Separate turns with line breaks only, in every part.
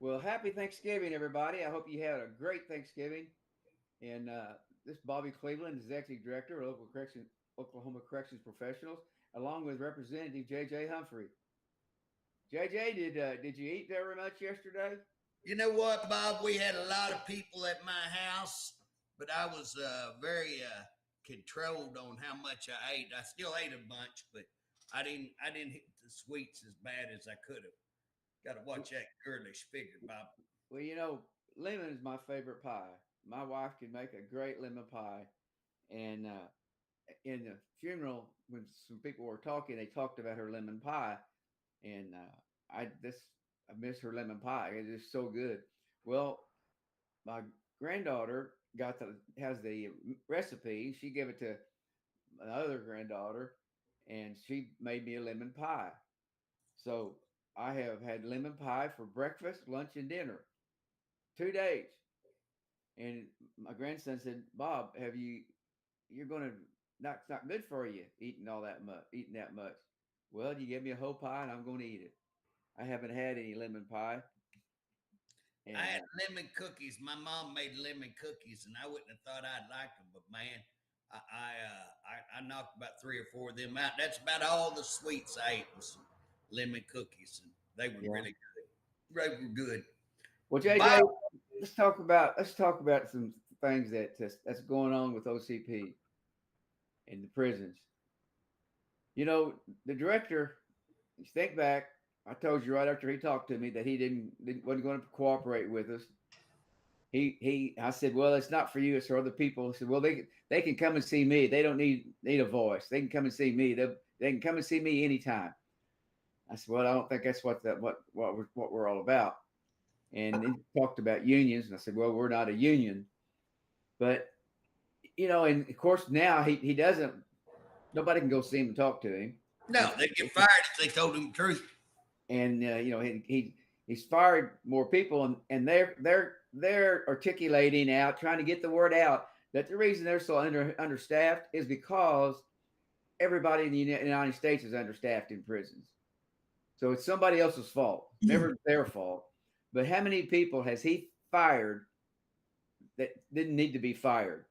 Well, happy Thanksgiving, everybody. I hope you had a great Thanksgiving. And this is Bobby Cleveland, Executive Director of Oklahoma Corrections Professionals, along with Representative J.J. Humphrey. J.J., did you eat very much yesterday?
You know what, Bob? We had a lot of people at my house, but I was very controlled on how much I ate. I still ate a bunch, but I didn't hit the sweets as bad as I could have. Got to watch that girlish figure, Bob.
Well, lemon is my favorite pie. My wife can make a great lemon pie. And in the funeral, when some people were talking, they talked about her lemon pie. And I miss her lemon pie. It is so good. Well, my granddaughter has the recipe. She gave it to my other granddaughter, and she made me a lemon pie. So I have had lemon pie for breakfast, lunch, and dinner 2 days. And my grandson said, "Bob, have you? You're going to not. It's not good for you eating all that much. Eating that much. Well, you give me a whole pie, and I'm going to eat it. I haven't had any lemon pie,
I
and
had lemon cookies. My mom made lemon cookies, and I wouldn't have thought I'd like them, but man, I knocked about three or four of them out. That's about all the sweets I ate was some lemon cookies, and they were
yeah.
really good. They were good.
Well, JJ,
Bob,
let's talk about some things that's going on with OCP in the prisons. The director. You think back. I told you right after he talked to me that he wasn't going to cooperate with us. I said, well, it's not for you, it's for other people. He said, well, they can come and see me. They don't need a voice. They can come and see me. They can come and see me anytime. I said, well, I don't think that's what we're all about. And he talked about unions, and I said, well, we're not a union, but and of course now he doesn't. Nobody can go see him and talk to him, and
no, they get fired if they told him the truth.
he's fired more people, and they're articulating out, trying to get the word out that the reason they're so understaffed is because everybody in the United States is understaffed in prisons. So it's somebody else's fault, never their fault. But how many people has he fired that didn't need to be fired?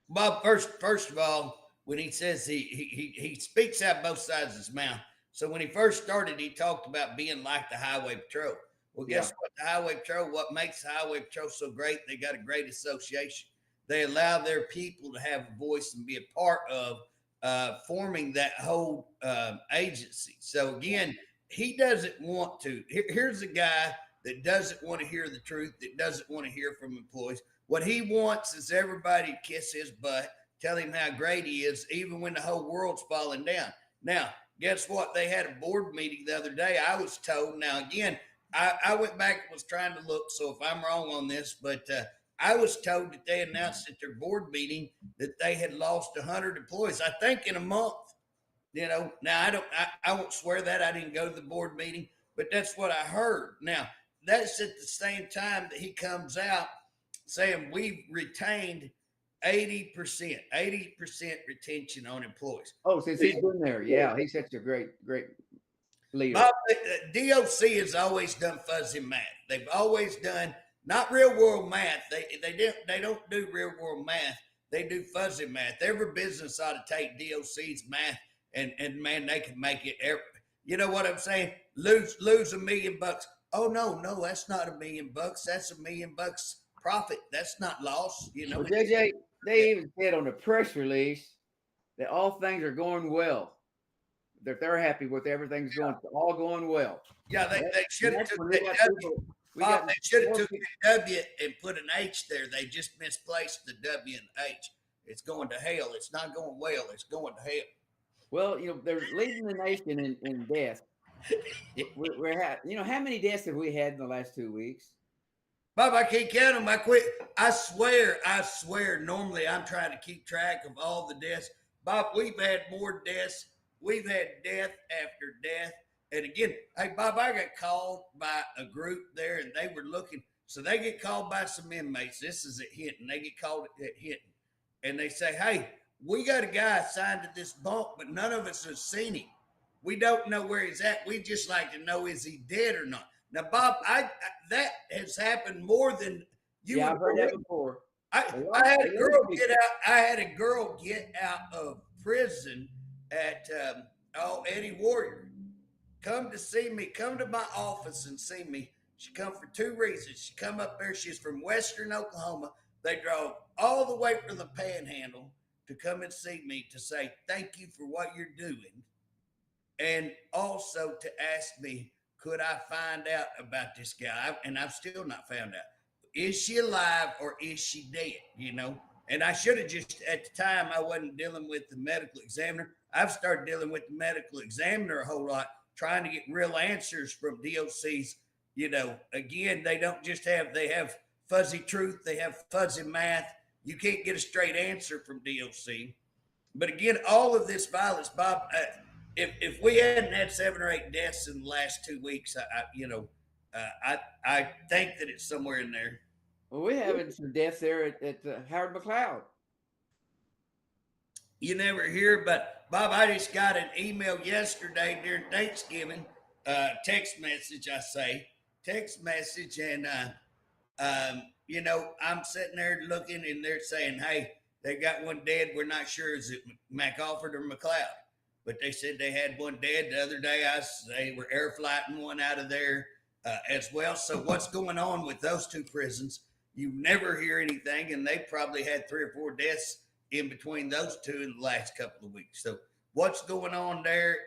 Bob, first of all, when he says he speaks out both sides of his mouth. So when he first started, he talked about being like the highway patrol. Well,
Yeah.
guess what? The highway patrol, what makes the highway patrol so great? They got a great association. They allow their people to have a voice and be a part of forming that whole agency. So again, he doesn't want to. Here's a guy that doesn't want to hear the truth, that doesn't want to hear from employees. What he wants is everybody to kiss his butt, tell him how great he is, even when the whole world's falling down. Now, guess what? They had a board meeting the other day. I was told. Now, again, I went back and was trying to look, so if I'm wrong on this, but I was told that they announced at their board meeting that they had lost 100 employees, I think in a month. Now I won't swear that I didn't go to the board meeting, but that's what I heard. Now, that's at the same time that he comes out saying we've retained 80% retention on employees.
Oh, since he's been there, yeah, he's such a great leader.
Bob, DOC has always done fuzzy math. They've always done not real world math. They don't do real world math. They do fuzzy math. Every business ought to take DOC's math and man, they can make it. You know what I'm saying? Lose $1 million. Oh no, that's not $1 million. That's $1 million profit. That's not loss.
Well, JJ, they even said on the press release that all things are going well. That they're happy with everything's all going well.
Yeah, they should have took that W. Bob, they should have took the W and put an H there. They just misplaced the W and H. It's going to hell. It's not going well. It's going to hell.
Well, they're leading the nation in death. How many deaths have we had in the last 2 weeks?
Bob, I can't count them. I quit. I swear. Normally, I'm trying to keep track of all the deaths. Bob, we've had more deaths. We've had death after death. And again, hey, Bob, I got called by a group there, and they were looking. So they get called by some inmates. This is at Hinton. They get called at Hinton. And they say, hey, we got a guy assigned to this bunk, but none of us have seen him. We don't know where he's at. We just like to know, is he dead or not? Now, Bob, that has happened more than you
Yeah,
would
I've heard that
believe.
before.
I had a girl
People.
get out. I had a girl get out of prison at Eddie Warrior. Come to see me. Come to my office and see me. She come for two reasons. She come up there. She's from Western Oklahoma. They drove all the way from the Panhandle to come and see me to say thank you for what you're doing, and also to ask me could I find out about this guy, and I've still not found out. Is she alive or is she dead? And I should have just, at the time, I wasn't dealing with the medical examiner. I've started dealing with the medical examiner a whole lot, trying to get real answers from DOCs. Again, they don't just they have fuzzy truth, they have fuzzy math. You can't get a straight answer from DOC. But again, all of this violence, Bob, if we hadn't had 7 or 8 deaths in the last 2 weeks, I think that it's somewhere in there.
Well, we're having some deaths there at Howard McLeod.
You never hear, but Bob, I just got an email yesterday during Thanksgiving, text message, text message, and I'm sitting there looking, and they're saying, "Hey, they got one dead. We're not sure is it McAlford or McLeod, but they said they had one dead the other day. They were air flighting one out of there as well. So what's going on with those two prisons? You never hear anything, and they probably had 3 or 4 deaths in between those two in the last couple of weeks. So what's going on there?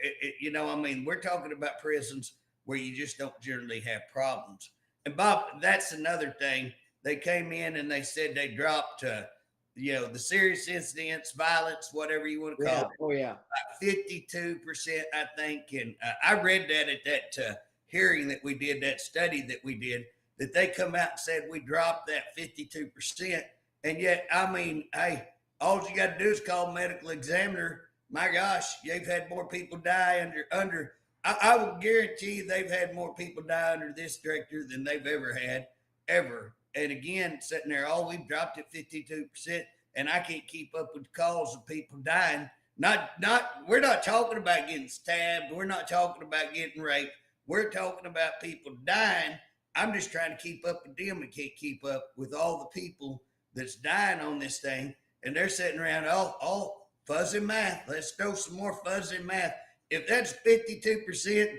We're talking about prisons where you just don't generally have problems. And Bob, that's another thing. They came in and they said they dropped, the serious incidents, violence, whatever you want to call it.
Oh, yeah.
52%, I think. And I read that at that hearing that we did, that study that we did, that they come out and said we dropped that 52%. And yet, hey, all you got to do is call a medical examiner. My gosh, they've had more people die under. I will guarantee you they've had more people die under this director than they've ever had, ever. And again, sitting there, we've dropped it 52%, and I can't keep up with the calls of people dying. We're not talking about getting stabbed. We're not talking about getting raped. We're talking about people dying. I'm just trying to keep up with them and can't keep up with all the people that's dying on this thing. And they're sitting around, fuzzy math. Let's throw some more fuzzy math. If that's 52%,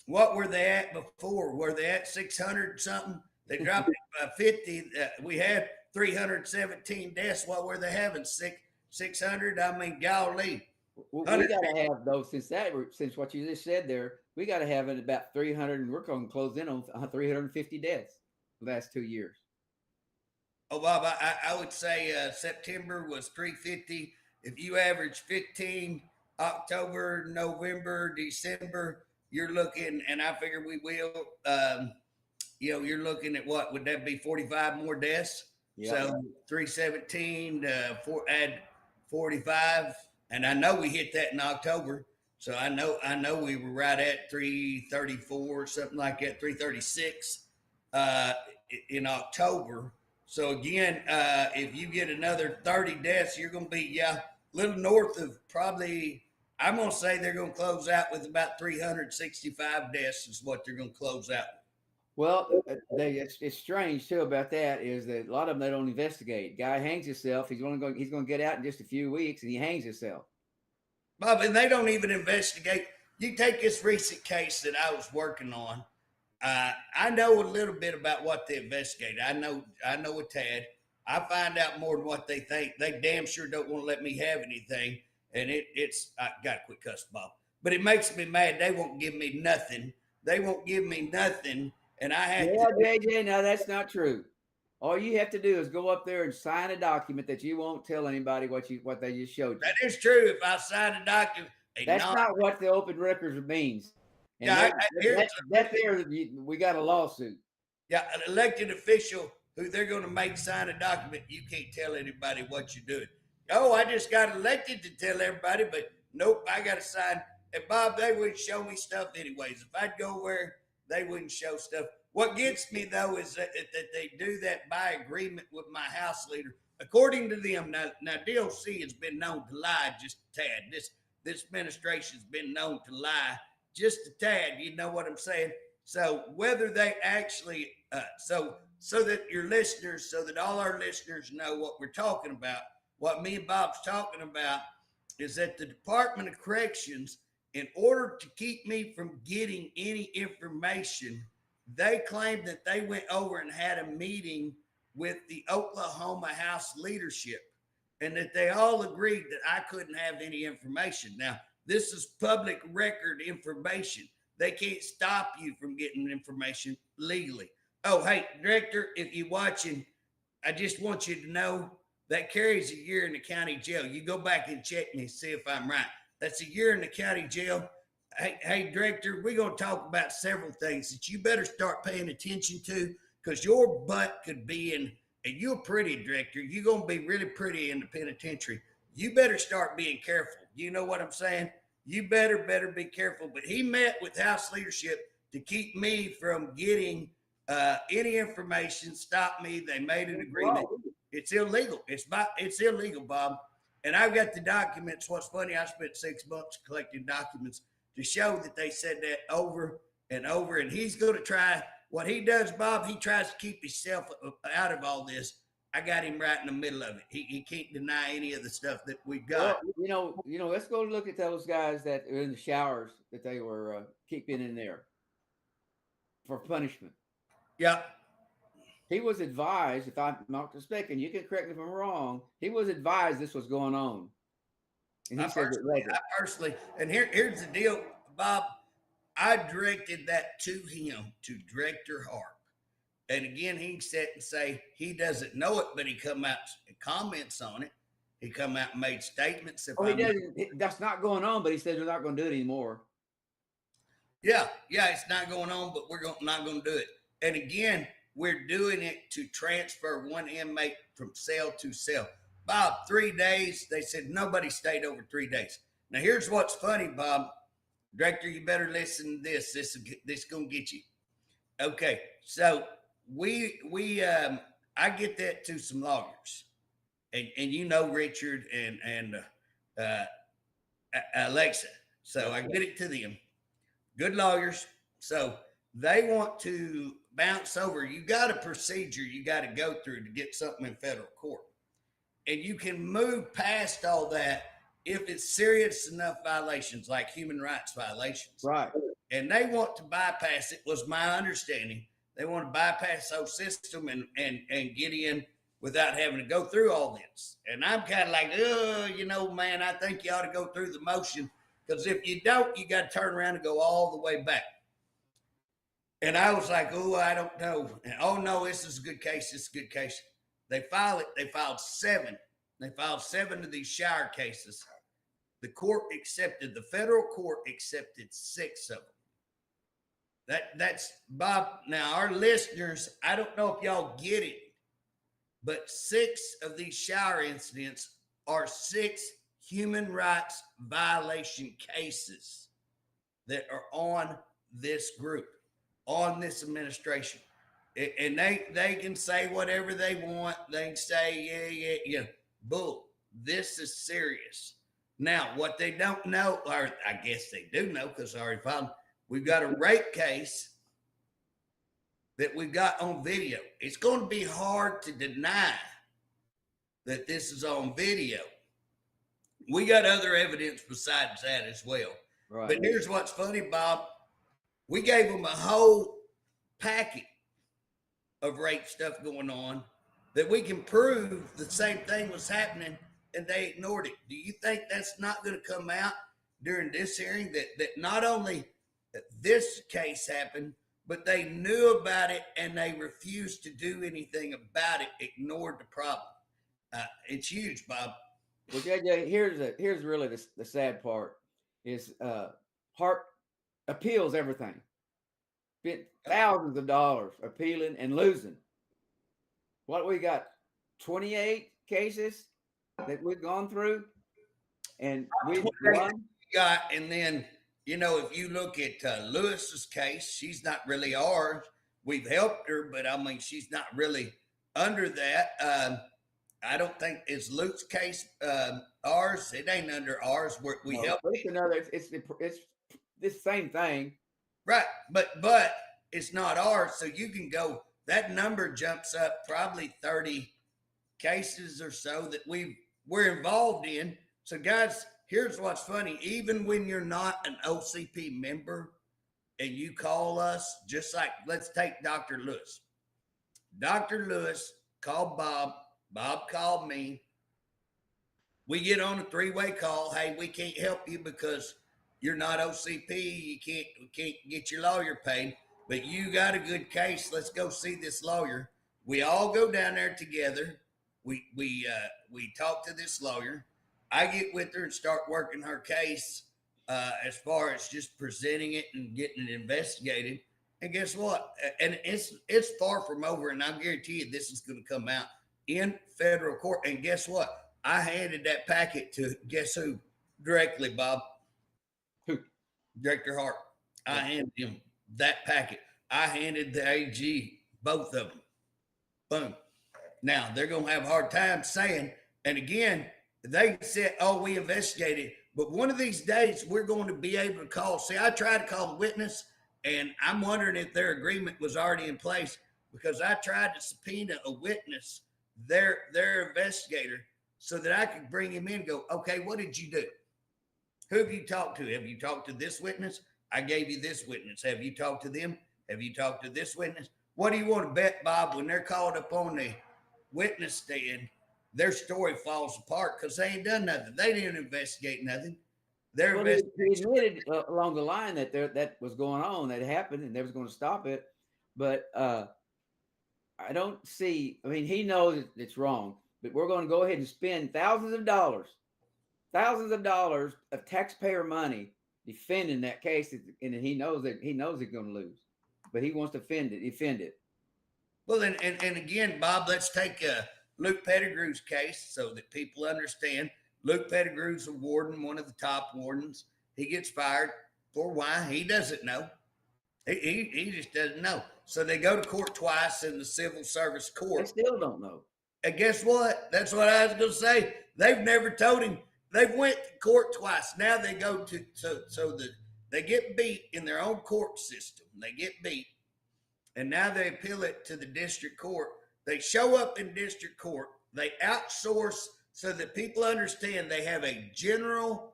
what were they at before? Were they at 600 something? They dropped it by 50. We had 317 deaths. What were they having? 600? Golly.
We got to have, though, since what you just said there, we got to have it about 300, and we're going to close in on 350 deaths the last 2 years.
Oh, Bob, I would say September was 350. If you average 15, October, November, December, you're looking, and I figure we will, you're looking at what? Would that be 45 more deaths? Yeah. So 317, add 45. And I know we hit that in October. So I know we were right at 334, something like that, 336 in October. So again, if you get another 30 deaths, you're going to be, a little north of probably, I'm going to say they're going to close out with about 365 deaths is what they're going to close out with.
Well, it's strange too about that is that a lot of them, they don't investigate. Guy hangs himself. He's going to get out in just a few weeks, and he hangs himself.
Bob, and they don't even investigate. You take this recent case that I was working on. I know a little bit about what they investigate. I know a tad. I find out more than what they think. They damn sure don't want to let me have anything. And I got to quit cussing, Bob. But it makes me mad. They won't give me nothing. They won't give me nothing. And I have
to. JJ, no, that's not true. All you have to do is go up there and sign a document that you won't tell anybody what they just showed you.
That is true. If I sign a document.
That's not what the open records means. And we got a lawsuit.
Yeah, an elected official who they're going to make sign a document. You can't tell anybody what you're doing. Oh, I just got elected to tell everybody, but nope, I got to sign. And Bob, they wouldn't show me stuff anyways. If I'd go where they wouldn't show stuff. What gets me, though, is that they do that by agreement with my house leader. According to them, now DOC has been known to lie just a tad. This administration has been known to lie just a tad. You know what I'm saying? So whether they actually, so that your listeners, so that all our listeners know what we're talking about, what me and Bob's talking about is that the Department of Corrections, in order to keep me from getting any information, they claimed that they went over and had a meeting with the Oklahoma House leadership and that they all agreed that I couldn't have any information. Now, this is public record information. They can't stop you from getting information legally. Oh, hey, Director, if you're watching, I just want you to know that carries a year in the county jail. You go back and check me, see if I'm right. That's a year in the county jail. Hey, Director, we're going to talk about several things that you better start paying attention to because your butt could be in, and you're pretty, Director. You're going to be really pretty in the penitentiary. You better start being careful. You know what I'm saying? You better be careful. But he met with House leadership to keep me from getting any information, stop me. They made an agreement. It's illegal. It's illegal, Bob. And I've got the documents. What's funny, I spent 6 months collecting documents to show that they said that over and over. And he's going to try what he does, Bob. He tries to keep himself out of all this. I got him right in the middle of it. He can't deny any of the stuff that we got.
Well, let's go look at those guys that are in the showers that they were keeping in there for punishment.
Yeah.
He was advised, if I'm not mistaken, you can correct me if I'm wrong, he was advised this was going on.
And he said I personally, and here's the deal, Bob. I directed that to him, to Director Harp. And again, he said and say he doesn't know it, but he come out and comments on it. He come out and made statements.
He doesn't. That's not going on, but he said we're not going to do it anymore.
Yeah, it's not going on, but we're not going to do it. And again, we're doing it to transfer one inmate from cell to cell. Bob, 3 days. They said nobody stayed over 3 days. Now, here's what's funny, Bob. Director, you better listen to this. This is going to get you. Okay, so I get that to some lawyers, and you know Richard and Alexa. So I get it to them. Good lawyers. So they want to bounce over. You got a procedure you got to go through to get something in federal court, and you can move past all that if it's serious enough violations, like human rights violations.
Right.
And they want to bypass it, was my understanding. They want to bypass the whole system and get in without having to go through all this. And I'm kind of like, man, I think you ought to go through the motion, because if you don't, you got to turn around and go all the way back. And I was like, I don't know. And, no, this is a good case. This is a good case. They file it. They filed 7. They filed 7 of these shower cases. The federal court accepted 6 of them. That's Bob. Now, our listeners, I don't know if y'all get it, but 6 of these shower incidents are 6 human rights violation cases that are on this group, on this administration. And they can say whatever they want. They can say, yeah. Bull. This is serious. Now, what they don't know, or I guess they do know because I already found, we've got a rape case that we've got on video. It's going to be hard to deny that this is on video. We got other evidence besides that as well. Right. But here's what's funny, Bob. We gave them a whole packet of rape stuff going on that we can prove the same thing was happening, and they ignored it. Do you think that's not going to come out during this hearing, that not only that this case happened, but they knew about it and they refused to do anything about it, ignored the problem? It's huge, Bob.
Well, JJ, here's really the sad part is Hart appeals everything. Spent thousands of dollars appealing and losing. What we got, 28 cases that we've gone through, and we've won.
And then, if you look at Lewis's case, she's not really ours. We've helped her, but I mean, she's not really under that. I don't think it's Luke's case ours. It ain't under ours. We help.
It's the same thing,
right? But it's not ours. So you can go, that number jumps up probably 30 cases or so that we're involved in. So guys, here's what's funny. Even when you're not an OCP member and you call us, just like, let's take Dr. Lewis. Dr. Lewis called Bob. Bob called me. We get on a three-way call. Hey, we can't help you because you're not OCP. We can't get your lawyer paid, but you got a good case. Let's go see this lawyer. We all go down there together. We talk to this lawyer. I get with her and start working her case as far as just presenting it and getting it investigated. And guess what? And it's far from over, and I guarantee you this is going to come out in federal court. And guess what? I handed that packet to guess who directly, Bob?
Who?
Director Hart. I handed him that packet. I handed the AG both of them. Boom. Now they're going to have a hard time saying, and again, they said, oh, we investigated, but one of these days we're going to be able to call. See, I tried to call the witness, and I'm wondering if their agreement was already in place because I tried to subpoena a witness, their investigator, so that I could bring him in and go, okay, what did you do? Who have you talked to? Have you talked to this witness? I gave you this witness. Have you talked to them? Have you talked to this witness? What do you want to bet, Bob, when they're called up on the witness stand, their story falls apart because they ain't done nothing. They didn't investigate nothing.
He admitted along the line that that was going on, that happened, and they was going to stop it. But I don't see. I mean, he knows it's wrong, but we're going to go ahead and spend thousands of dollars of taxpayer money defending that case, and he knows he's going to lose, but he wants to defend it.
Well, and again, Bob, let's take Luke Pettigrew's case so that people understand. Luke Pettigrew's a warden, one of the top wardens. He gets fired for why? He doesn't know. He just doesn't know. So they go to court twice in the civil service court.
They still don't know.
And guess what? That's what I was going to say. They've never told him. They've went to court twice. Now they go to so that they get beat in their own court system. They get beat, and now they appeal it to the district court. They show up in district court. They outsource so that people understand they have a general.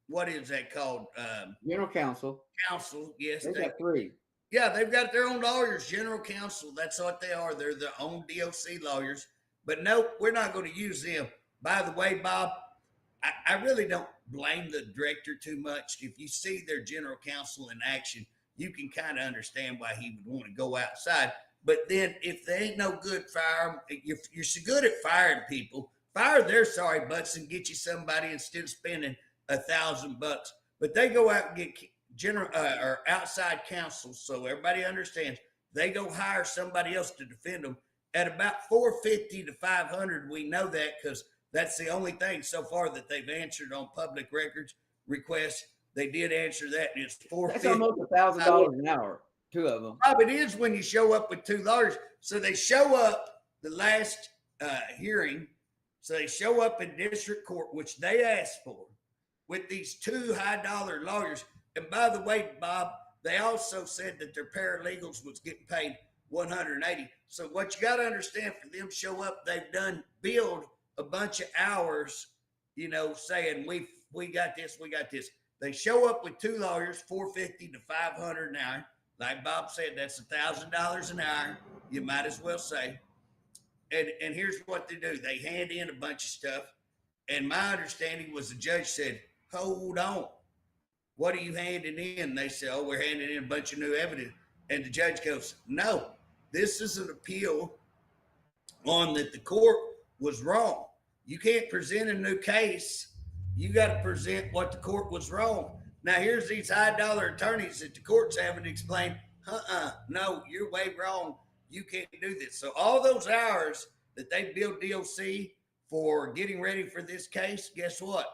What is that called?
General counsel.
Counsel, yes.
They got three.
Yeah, they've got their own lawyers, general counsel. That's what they are. They're their own DOC lawyers. But no, we're not going to use them. By the way, Bob, I really don't blame the director too much. If you see their general counsel in action, you can kind of understand why he would want to go outside. But then if they ain't no good, fire them. You're so good at firing people. Fire their sorry butts and get you somebody instead of spending $1,000. But they go out and get general or outside counsel, so everybody understands. They go hire somebody else to defend them at about $450 to $500. We know that because that's the only thing so far that they've answered on public records requests. They did answer that, and it's $450.
That's almost $1,000 an hour. Two of them.
Bob, it is when you show up with two lawyers. So they show up the last hearing. So they show up in district court, which they asked for, with these two high-dollar lawyers. And by the way, Bob, they also said that their paralegals was getting paid $180. So what you got to understand, for them show up, they've done billed a bunch of hours, saying we got this, we got this. They show up with two lawyers, $450 to $500 an hour. Like Bob said, that's $1,000 an hour. You might as well say. And here's what they do: they hand in a bunch of stuff. And my understanding was the judge said, "Hold on, what are you handing in?" They say, "Oh, we're handing in a bunch of new evidence." And the judge goes, "No, this is an appeal on that the court was wrong. You can't present a new case. You got to present what the court was wrong." Now, here's these high-dollar attorneys that the court's having to explain, no, you're way wrong. You can't do this. So all those hours that they billed DOC for getting ready for this case, guess what?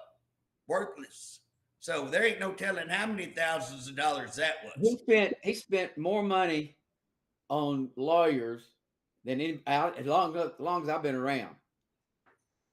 Worthless. So there ain't no telling how many thousands of dollars that was.
He spent more money on lawyers than as long as I've been around.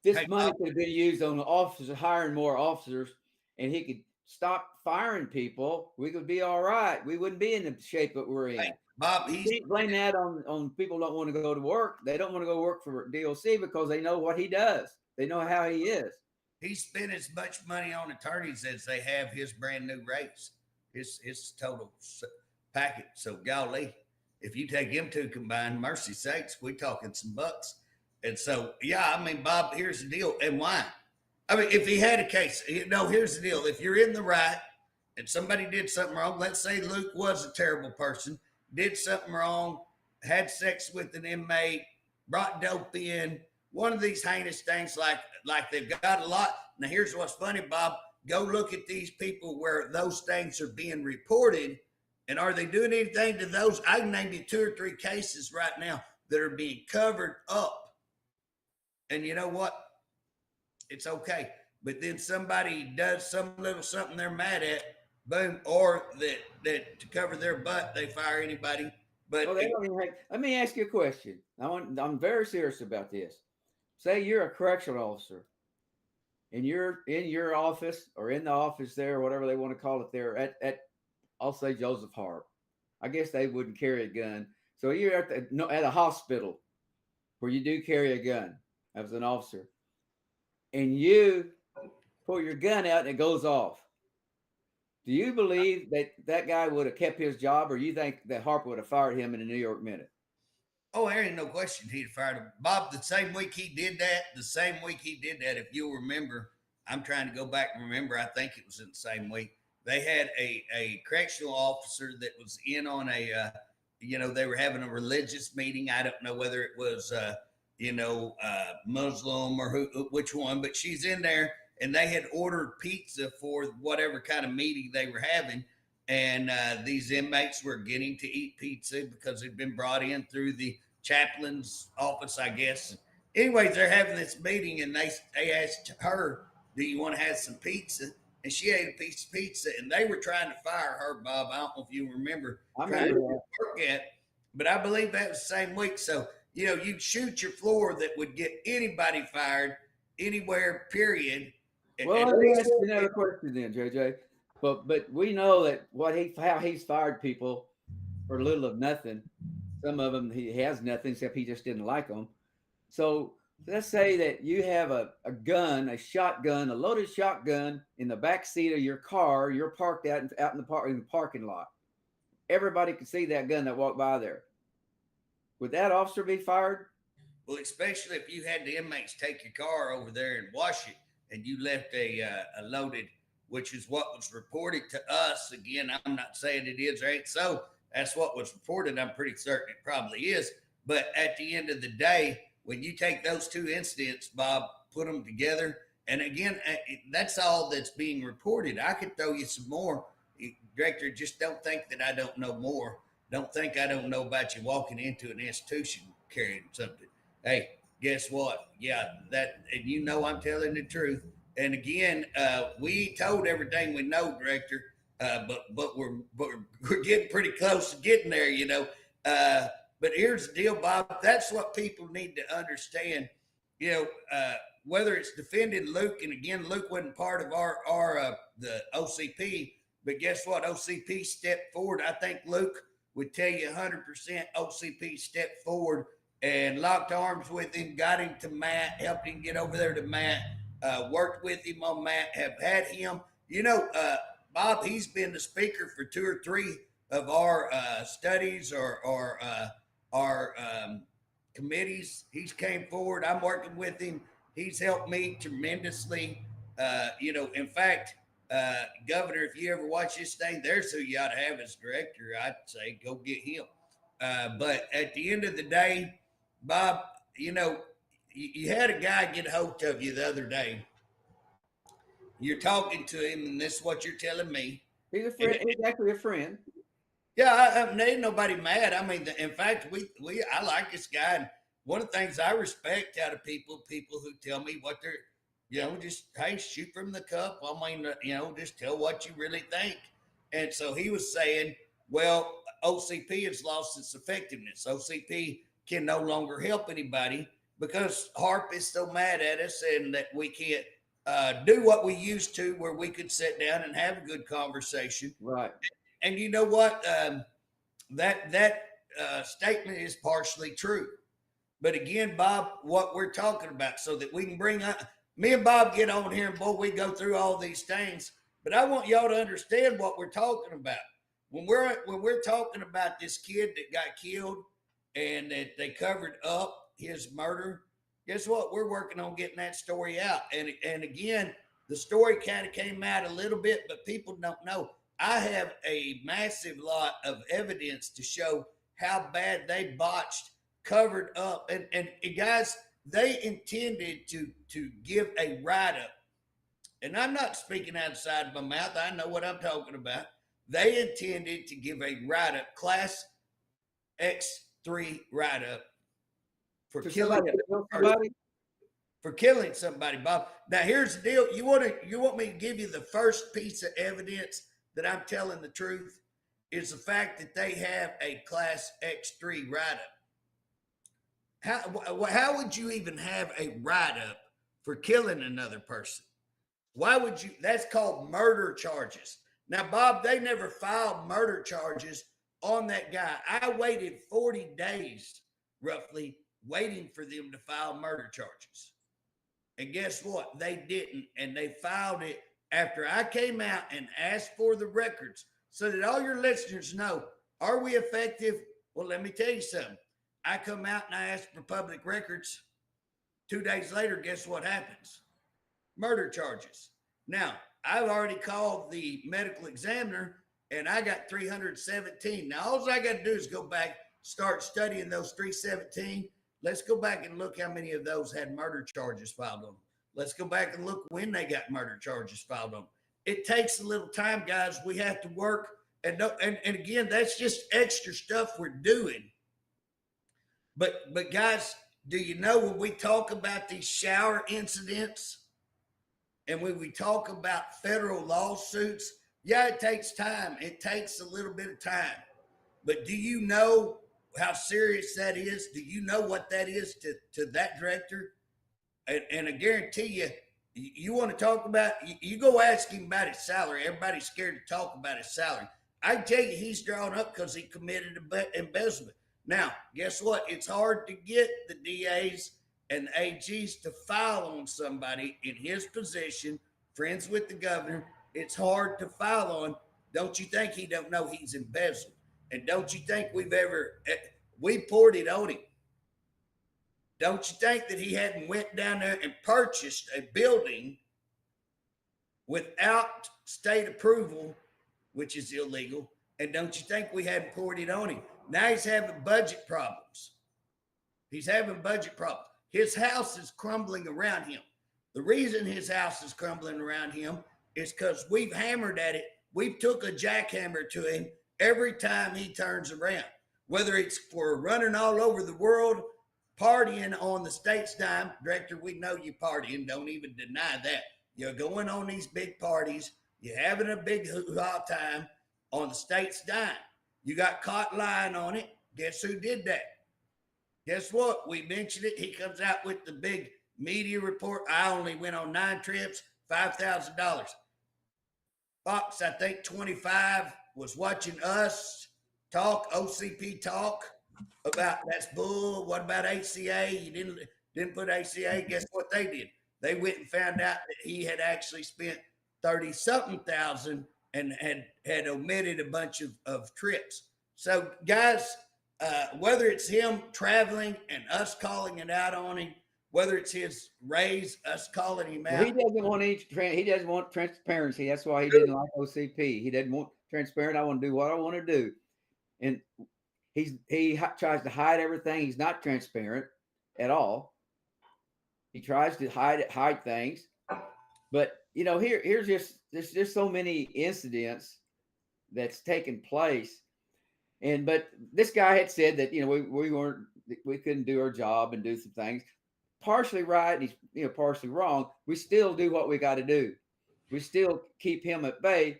This money could have been used on the officers, hiring more officers, and he could stop firing people, we could be all right. We wouldn't be in the shape that we're in.
Hey, Bob,
You can't blame that on people don't want to go to work. They don't want to go work for DOC because they know what he does. They know how he is.
he spent as much money on attorneys as they have his brand new raise, his total packet. So golly, if you take them two combined, mercy sakes, we talking some bucks. And so, yeah, I mean, Bob, here's the deal. And why? I mean, if he had a case, here's the deal. If you're in the right and somebody did something wrong, let's say Luke was a terrible person, did something wrong, had sex with an inmate, brought dope in, one of these heinous things like they've got a lot. Now, here's what's funny, Bob. Go look at these people where those things are being reported, and are they doing anything to those? I can name you 2 or 3 cases right now that are being covered up. And you know what? It's okay. But then somebody does some little something they're mad at, boom, or that to cover their butt, they fire anybody. But
well, let me ask you a question. I'm very serious about this. Say you're a correctional officer and you're in your office or in the office there, whatever they want to call it there at I'll say Joseph Hart. I guess they wouldn't carry a gun. So you're at a hospital where you do carry a gun as an officer, and you pull your gun out and it goes off. Do you believe that that guy would have kept his job, or you think that Harper would have fired him in the New York Minute?
oh, there ain't no question he'd have fired him. Bob, the same week he did that, if you'll remember, I'm trying to go back and remember, I think it was in the same week. They had a correctional officer that was in on they were having a religious meeting. I don't know whether it was, Muslim or which one, but she's in there and they had ordered pizza for whatever kind of meeting they were having. And these inmates were getting to eat pizza because it'd been brought in through the chaplain's office, I guess. Anyways, they're having this meeting and they asked her, do you want to have some pizza? And she ate a piece of pizza and they were trying to fire her, Bob. I don't know if you remember trying to work at, but I believe that was the same week. So, you'd shoot your floor that would get anybody fired anywhere, period.
Well, let me ask you another question then, JJ. But we know that how he's fired people for little of nothing. Some of them he has nothing except he just didn't like them. So let's say that you have a gun, a shotgun, a loaded shotgun in the back seat of your car. You're parked out in the parking lot. Everybody could see that gun that walked by there. Would that officer be fired?
Well, especially if you had the inmates take your car over there and wash it, and you left a loaded, which is what was reported to us. Again, I'm not saying it is or ain't so. That's what was reported. I'm pretty certain it probably is. But at the end of the day, when you take those 2 incidents, Bob, put them together, and again, that's all that's being reported. I could throw you some more. Director, just don't think that I don't know more. Don't think I don't know about you walking into an institution carrying something. Hey, guess what? Yeah, and I'm telling the truth. And again, we told everything we know, Director, but we're getting pretty close to getting there, But here's the deal, Bob. That's what people need to understand. Whether it's defending Luke, and again, Luke wasn't part of the OCP, but guess what? OCP stepped forward. I think Luke would tell you 100% OCP stepped forward and locked arms with him, got him to Matt, helped him get over there to Matt, worked with him on Matt, have had him. Bob, he's been the speaker for 2 or 3 of our studies or our committees. He's came forward. I'm working with him. He's helped me tremendously. In fact, Governor, if you ever watch this thing, there's who you ought to have as director. I'd say go get him. But at the end of the day, Bob, you had a guy get a hold of you the other day. You're talking to him, and this is what you're telling me.
He's a friend. He's actually a friend.
Yeah, ain't nobody mad. I mean, in fact, I like this guy. And one of the things I respect out of people who tell me what they're, just, hey, shoot from the cup. I mean, just tell what you really think. And so he was saying, well, OCP has lost its effectiveness. OCP can no longer help anybody because Harp is so mad at us and that we can't do what we used to, where we could sit down and have a good conversation.
Right.
And you know what? That statement is partially true. But again, Bob, what we're talking about, so that we can bring up, me and Bob get on here, and boy, we go through all these things. But I want y'all to understand what we're talking about. When we're talking about this kid that got killed and that they covered up his murder, guess what? We're working on getting that story out. And again, the story kind of came out a little bit, but people don't know. I have a massive lot of evidence to show how bad they botched, covered up, and guys, they intended to give a write-up. And I'm not speaking outside of my mouth. I know what I'm talking about. They intended to give a write-up, class X3 write-up for killing somebody. For killing somebody, Bob. Now here's the deal. You want me to give you the first piece of evidence that I'm telling the truth? Is the fact that they have a class X3 write-up. How would you even have a write-up for killing another person? Why would you? That's called murder charges. Now, Bob, they never filed murder charges on that guy. I waited 40 days, roughly, waiting for them to file murder charges. And guess what? They didn't. And they filed it after I came out and asked for the records, so that all your listeners know, are we effective? Well, let me tell you something. I come out and I ask for public records. 2 days later, guess what happens? Murder charges. Now, I've already called the medical examiner, and I got 317. Now, all I got to do is go back, start studying those 317. Let's go back and look how many of those had murder charges filed on them. Let's go back and look when they got murder charges filed on them. It takes a little time, guys. We have to work. And again, that's just extra stuff we're doing. But guys, do you know when we talk about these shower incidents and when we talk about federal lawsuits, yeah, it takes time. It takes a little bit of time. But do you know how serious that is? Do you know what that is to that director? And I guarantee you, you want to talk about, you go ask him about his salary. Everybody's scared to talk about his salary. I tell you, he's drawn up because he committed embezzlement. Now, guess what? It's hard to get the DAs and the AGs to file on somebody in his position, friends with the governor. It's hard to file on. Don't you think he don't know he's embezzled? And don't you think we poured it on him? Don't you think that he hadn't went down there and purchased a building without state approval, which is illegal? And don't you think we hadn't poured it on him? Now he's having budget problems. His house is crumbling around him. The reason his house is crumbling around him is because we've hammered at it. We've took a jackhammer to him every time he turns around, whether it's for running all over the world, partying on the state's dime. Director, we know you partying. Don't even deny that. You're going on these big parties. You're having a big hoo-ha time on the state's dime. You got caught lying on it. Guess who did that? Guess what? We mentioned it. He comes out with the big media report. I only went on 9 trips, $5,000. Fox, I think 25 was watching us talk, OCP talk about that's bull. What about ACA? You didn't put ACA. Guess what they did? They went and found out that he had actually spent 30-something thousand and had omitted a bunch of trips. So, guys, whether it's him traveling and us calling it out on him, whether it's his raise, us calling him out.
Well, he doesn't want transparency. That's why he didn't like OCP. He doesn't want transparent. I want to do what I want to do. And he tries to hide everything. He's not transparent at all. He tries to hide things. But there's just so many incidents that's taken place. But this guy had said that we couldn't do our job and do some things. Partially right, and he's partially wrong. We still do what we got to do. We still keep him at bay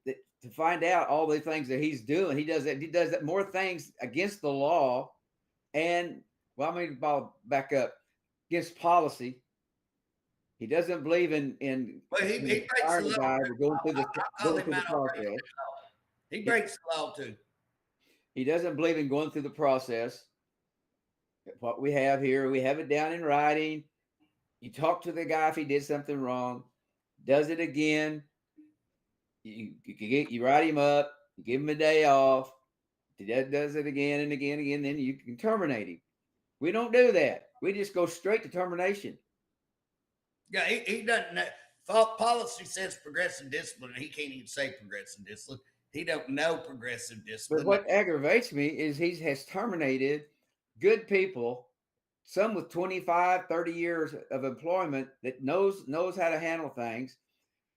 to find out all the things that he's doing. He does that more things against the law, and I'll back up, against policy. He doesn't believe in
Well, he breaks the
firing
law.
the guy. We're going through
I call
going
him
through the
out on breaking
process.
the law. He
He,
breaks the law too.
he doesn't believe in going through the process. What we have here, we have it down in writing. You talk to the guy if he did something wrong, does it again. You write him up, you give him a day off. He does it again and again and again. Then you can terminate him. We don't do that. We just go straight to termination.
Yeah, he doesn't know. Policy says progressive discipline, and he can't even say progressive discipline. He don't know progressive discipline.
But what aggravates me is he has terminated good people, some with 25, 30 years of employment that knows how to handle things,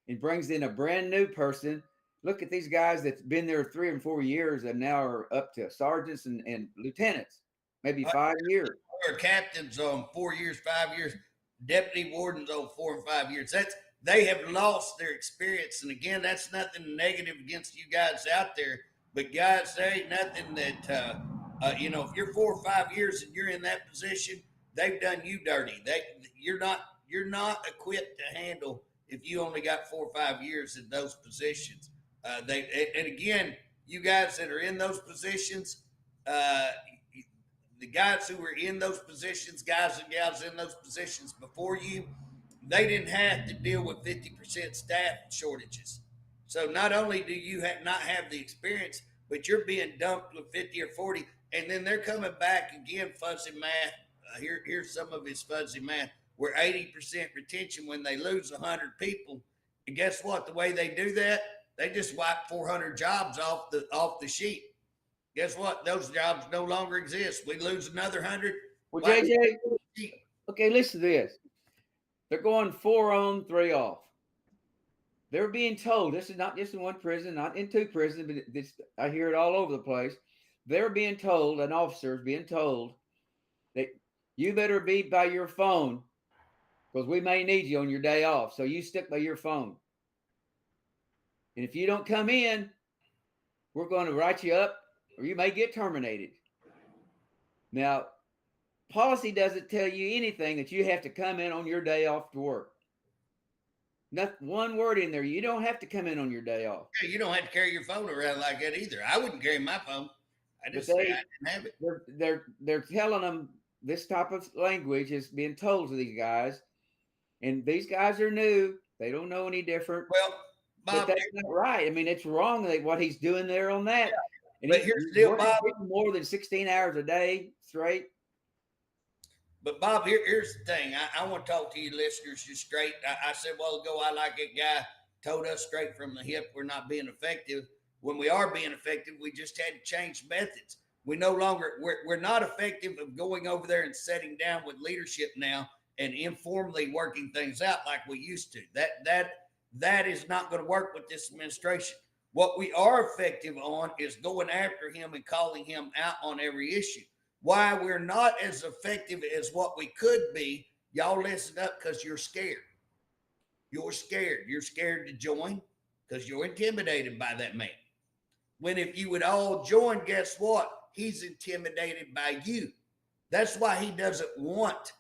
and brings in a brand new person. Look at these guys that's been there 3 and 4 years and now are up to sergeants and lieutenants, maybe 5 years.
Or captains on 4 years, 5 years, deputy wardens on 4 and 5 years. They have lost their experience. And again, that's nothing negative against you guys out there. But guys, there ain't nothing that if you're 4 or 5 years and you're in that position, they've done you dirty. You're not equipped to handle if you only got 4 or 5 years in those positions. And again, you guys that are in those positions, the guys who were in those positions, guys and gals in those positions before you, they didn't have to deal with 50% staff shortages. So not only do you not have the experience, but you're being dumped with 50 or 40, and then they're coming back again, fuzzy math. Here's some of his fuzzy math. We're 80% retention when they lose 100 people. And guess what? The way they do that, they just wipe 400 jobs off the sheet. Guess what? Those jobs no longer exist. We lose another 100.
Well, JJ, okay, listen to this. They're going 4 on, 3 off. They're being told, this is not just in one prison, not in 2 prisons, but I hear it all over the place. They're being told, an officer's being told, that you better be by your phone because we may need you on your day off. So you stick by your phone. And if you don't come in, we're going to write you up or you may get terminated. Now, policy doesn't tell you anything that you have to come in on your day off to work. Not one word in there. You don't have to come in on your day off.
Yeah, you don't have to carry your phone around like that either. I wouldn't carry my phone. I just say I didn't have
it. They're telling them this type of language is being told to these guys, and these guys are new. They don't know any different.
Well, Bob,
but that's not right. I mean, it's wrong what he's doing there on that.
Yeah. And but here's the deal, Bob.
More than 16 hours a day straight.
But Bob, here's the thing. I want to talk to you listeners just straight. I said a while ago, I like that guy told us straight from the hip we're not being effective. When we are being effective, we just had to change methods. We're not effective of going over there and sitting down with leadership now and informally working things out like we used to. That is not going to work with this administration. What we are effective on is going after him and calling him out on every issue. Why we're not as effective as what we could be, y'all listen up because you're scared. You're scared. You're scared to join because you're intimidated by that man. When if you would all join, guess what? He's intimidated by you. That's why he doesn't want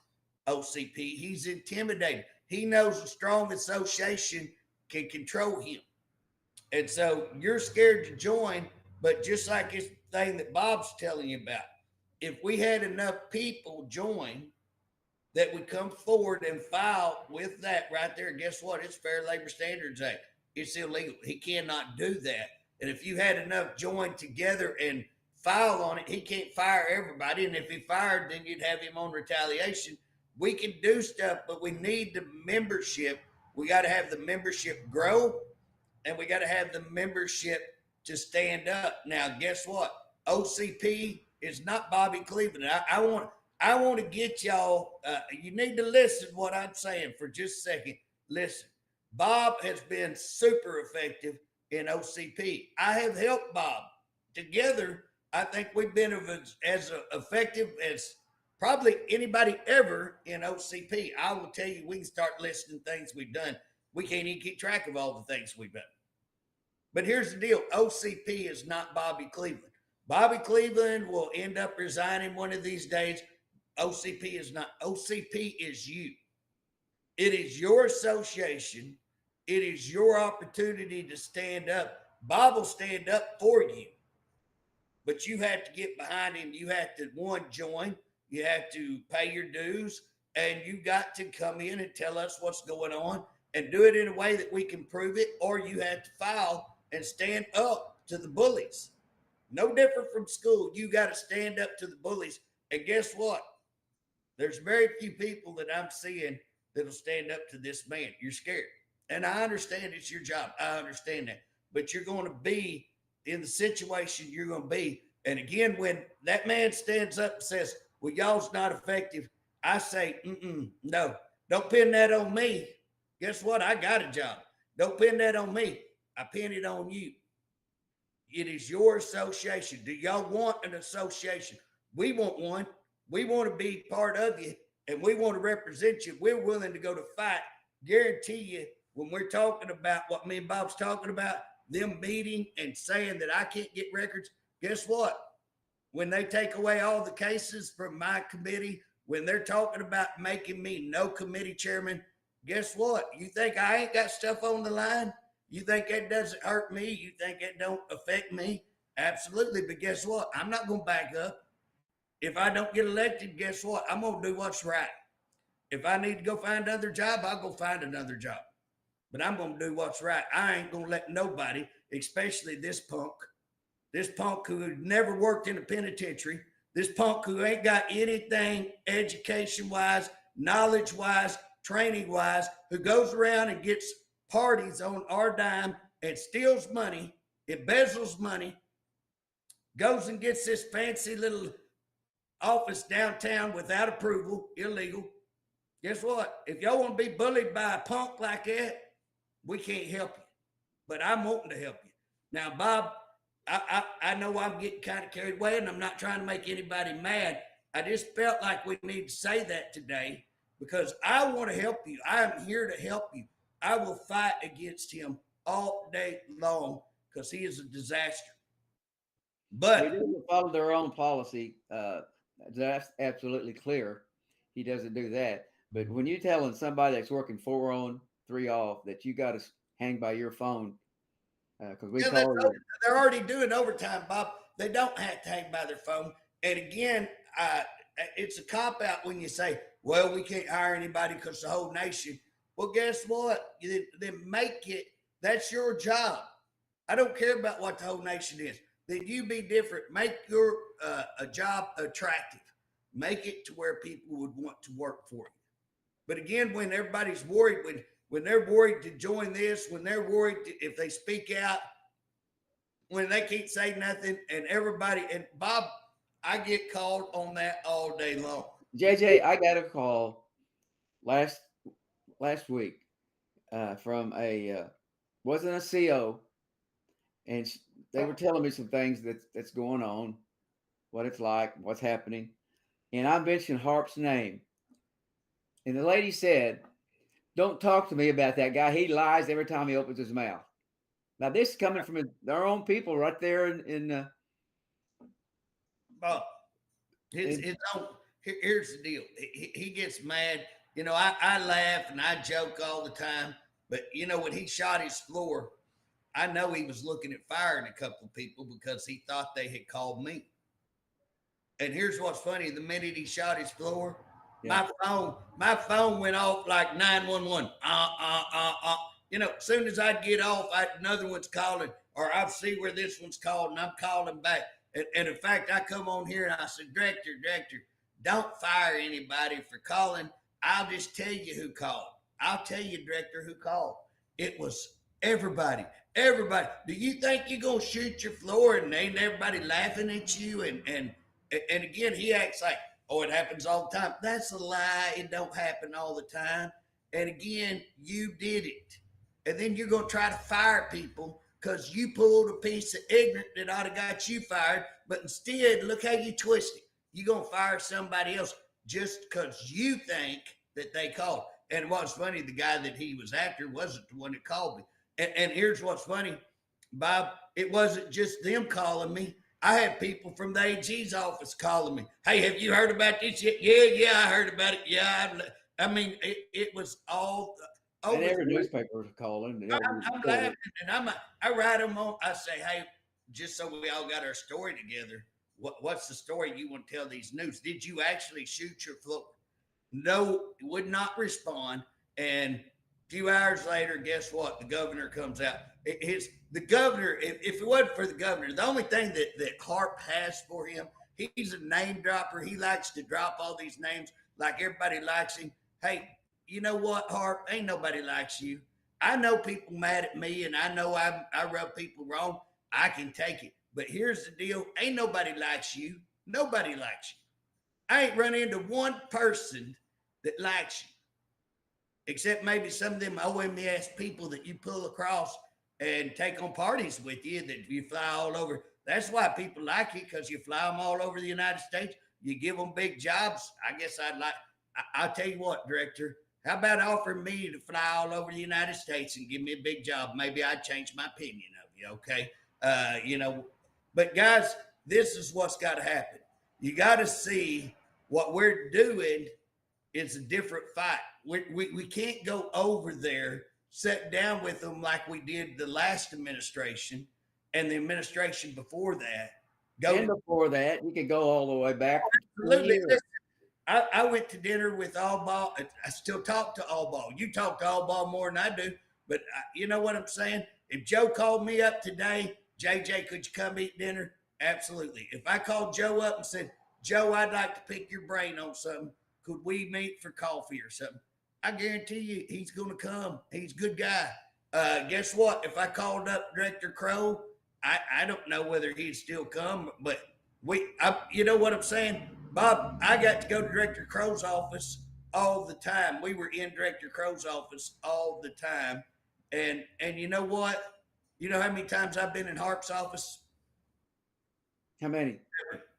OCP. He's intimidated. He knows a strong association can control him. And so you're scared to join, but just like this thing that Bob's telling you about, if we had enough people join that would come forward and file with that right there, guess what? It's Fair Labor Standards Act. It's illegal. He cannot do that. And if you had enough join together and file on it, he can't fire everybody. And if he fired, then you'd have him on retaliation. We can do stuff, but we need the membership. We got to have the membership grow, and we got to have the membership to stand up. Now, guess what? OCP is not Bobby Cleveland. I want to get y'all. You need to listen to what I'm saying for just a second. Listen, Bob has been super effective in OCP. I have helped Bob. Together, I think we've been as effective as probably anybody ever in OCP. I will tell you, we can start listing things we've done. We can't even keep track of all the things we've done. But here's the deal. OCP is not Bobby Cleveland. Bobby Cleveland will end up resigning one of these days. OCP is not. OCP is you. It is your association. It is your opportunity to stand up. Bob will stand up for you, but you have to get behind him. You have to, one, join. You have to pay your dues, and you got to come in and tell us what's going on and do it in a way that we can prove it, or you have to file and stand up to the bullies. No different from school. You got to stand up to the bullies. And guess what? There's very few people that I'm seeing that'll stand up to this man. You're scared. And I understand it's your job. I understand that. But you're going to be in the situation you're going to be. And again, when that man stands up and says, well, y'all's not effective, I say, no, don't pin that on me. Guess what? I got a job. Don't pin that on me. I pin it on you. It is your association. Do y'all want an association? We want one. We want to be part of you, and we want to represent you. We're willing to go to fight. Guarantee you, when we're talking about what me and Bob's talking about, them meeting and saying that I can't get records, guess what? When they take away all the cases from my committee, when they're talking about making me no committee chairman, guess what? You think I ain't got stuff on the line? You think that doesn't hurt me? You think that don't affect me? Absolutely. But guess what? I'm not going to back up. If I don't get elected, guess what? I'm going to do what's right. If I need to go find another job, I'll go find another job. But I'm going to do what's right. I ain't going to let nobody, especially this punk who never worked in a penitentiary, this punk who ain't got anything education-wise, knowledge-wise, training-wise, who goes around and gets parties on our dime and steals money, embezzles money, goes and gets this fancy little office downtown without approval, illegal. Guess what? If y'all want to be bullied by a punk like that, we can't help you. But I'm wanting to help you. Now, Bob, I know I'm getting kind of carried away, and I'm not trying to make anybody mad. I just felt like we need to say that today because I want to help you. I am here to help you. I will fight against him all day long because he is a disaster. But
he doesn't follow their own policy. That's absolutely clear. He doesn't do that. But when you're telling somebody that's working 4 on, 3 off that you got to hang by your phone, because
they're already doing overtime, Bob. They don't have to hang by their phone. And again, it's a cop out when you say, well, we can't hire anybody because the whole nation. Well, guess what? Then make it. That's your job. I don't care about what the whole nation is. Then you be different. Make your a job attractive. Make it to where people would want to work for you. But again, when everybody's worried, when they're worried to join this, when they're worried if they speak out, when they can't say nothing, and everybody, and Bob, I get called on that all day long.
JJ, I got a call last week from wasn't a CO, and they were telling me some things that's going on, what it's like, what's happening, and I mentioned Harp's name, and the lady said, "Don't talk to me about that guy. He lies every time he opens his mouth." Now this is coming from their own people right there in
Bob, here's the deal. He gets mad. You know, I laugh and I joke all the time, but you know, when he shot his floor, I know he was looking at firing a couple of people because he thought they had called me. And here's what's funny: the minute he shot his floor, yeah. my phone went off like 911. You know, as soon as I'd get off, another one's calling, or I see where this one's called, and I'm calling back. And in fact, I come on here and I said, Director, don't fire anybody for calling. I'll just tell you who called. I'll tell you, Director, who called. It was everybody. Do you think you're going to shoot your floor and ain't everybody laughing at you? And again, he acts like, oh, it happens all the time. That's a lie. It don't happen all the time. And again, you did it. And then you're going to try to fire people because you pulled a piece of ignorant that ought to got you fired. But instead, look how you twist it. You're going to fire somebody else just because you think that they called. And what's funny, the guy that he was after wasn't the one that called me. And here's what's funny, Bob, it wasn't just them calling me. I had people from the AG's office calling me. Hey, have you heard about this yet? Yeah, I heard about it. Yeah, I mean, it was all
And
over.
every newspaper was calling.
I'm laughing, and I write them on. I say, hey, just so we all got our story together. What's the story you want to tell these news? Did you actually shoot your floor? No, would not respond. And a few hours later, guess what? The governor comes out. The governor. If it wasn't for the governor, the only thing that Harp has for him, he's a name dropper. He likes to drop all these names like everybody likes him. Hey, you know what, Harp? Ain't nobody likes you. I know people mad at me, and I know I rub people wrong. I can take it. But here's the deal: ain't nobody likes you. Nobody likes you. I ain't run into one person that likes you, except maybe some of them OMS people that you pull across and take on parties with you that you fly all over. That's why people like you, because you fly them all over the United States. You give them big jobs. I guess I'll tell you what, Director, how about offering me to fly all over the United States and give me a big job? Maybe I'd change my opinion of you, okay? But guys, this is what's got to happen. You got to see what we're doing is a different fight. We can't go over there, sit down with them like we did the last administration and the administration before that.
Before that, you could go all the way back.
Absolutely. I went to dinner with Allball. I still talk to Allball. You talk to Allball more than I do, but you know what I'm saying? If Joe called me up today, JJ, could you come eat dinner? Absolutely. If I called Joe up and said, Joe, I'd like to pick your brain on something, could we meet for coffee or something? I guarantee you he's going to come. He's a good guy. Guess what? If I called up Director Crow, I don't know whether he'd still come, but you know what I'm saying? Bob, I got to go to Director Crow's office all the time. We were in Director Crow's office all the time. And you know what? You know how many times I've been in Harp's office?
How many?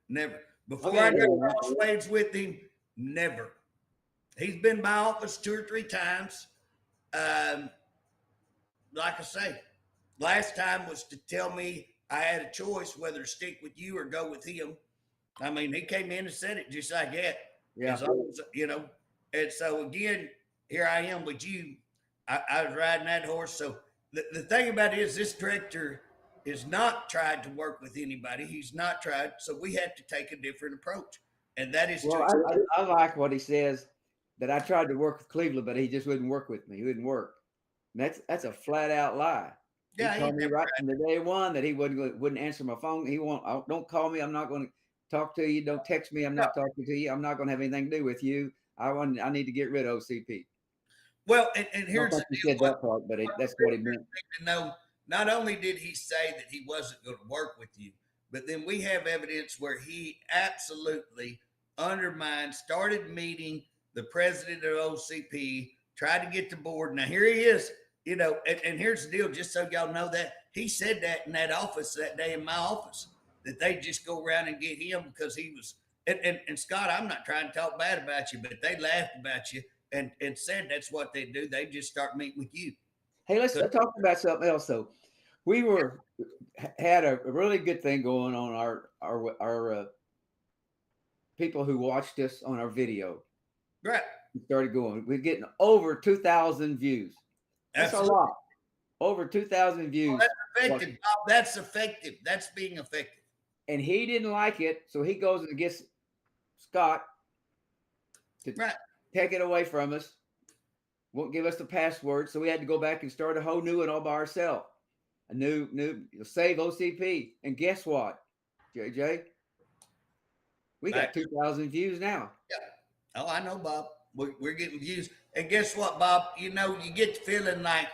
Never. Before I got crossways with him, never. He's been in my office 2 or 3 times. Like I say, last time was to tell me I had a choice whether to stick with you or go with him. I mean, he came in and said it just like that.
Yeah.
As long as, and so again, here I am with you. I was riding that horse. So the thing about it is this director is not tried to work with anybody. He's not tried. So we have to take a different approach. And that is
I like what he says, that I tried to work with Cleveland, but he just wouldn't work with me. He wouldn't work. And that's a flat out lie.
Yeah,
he told me right from the day one that he wouldn't answer my phone. Don't call me. I'm not going to talk to you. Don't text me. I'm not talking to you. I'm not going to have anything to do with you. I need to get rid of OCP.
Well, and here's the
deal. Said that part, but that's what he meant.
No, not only did he say that he wasn't going to work with you, but then we have evidence where he absolutely undermined, started meeting the president of OCP, tried to get the board. Now here he is, and here's the deal, just so y'all know that he said that in that office that day in my office, that they just go around and get him because he was, and Scott, I'm not trying to talk bad about you, but they laughed about you and said that's what they do. They just start meeting with you.
Hey, let's talk about something else though. We had a really good thing going on our people who watched us on our video.
Right.
We started going. We're getting over 2,000 views. That's a lot. Over 2,000 views.
Well, that's effective, Bob. That's effective. That's being effective.
And he didn't like it, so he goes and gets Scott to take it away from us. Won't give us the password, so we had to go back and start a whole new one all by ourselves. A new save OCP. And guess what, JJ? We got 2,000 views now.
Yeah. Oh, I know, Bob. We're getting views. And guess what, Bob? You get the feeling like,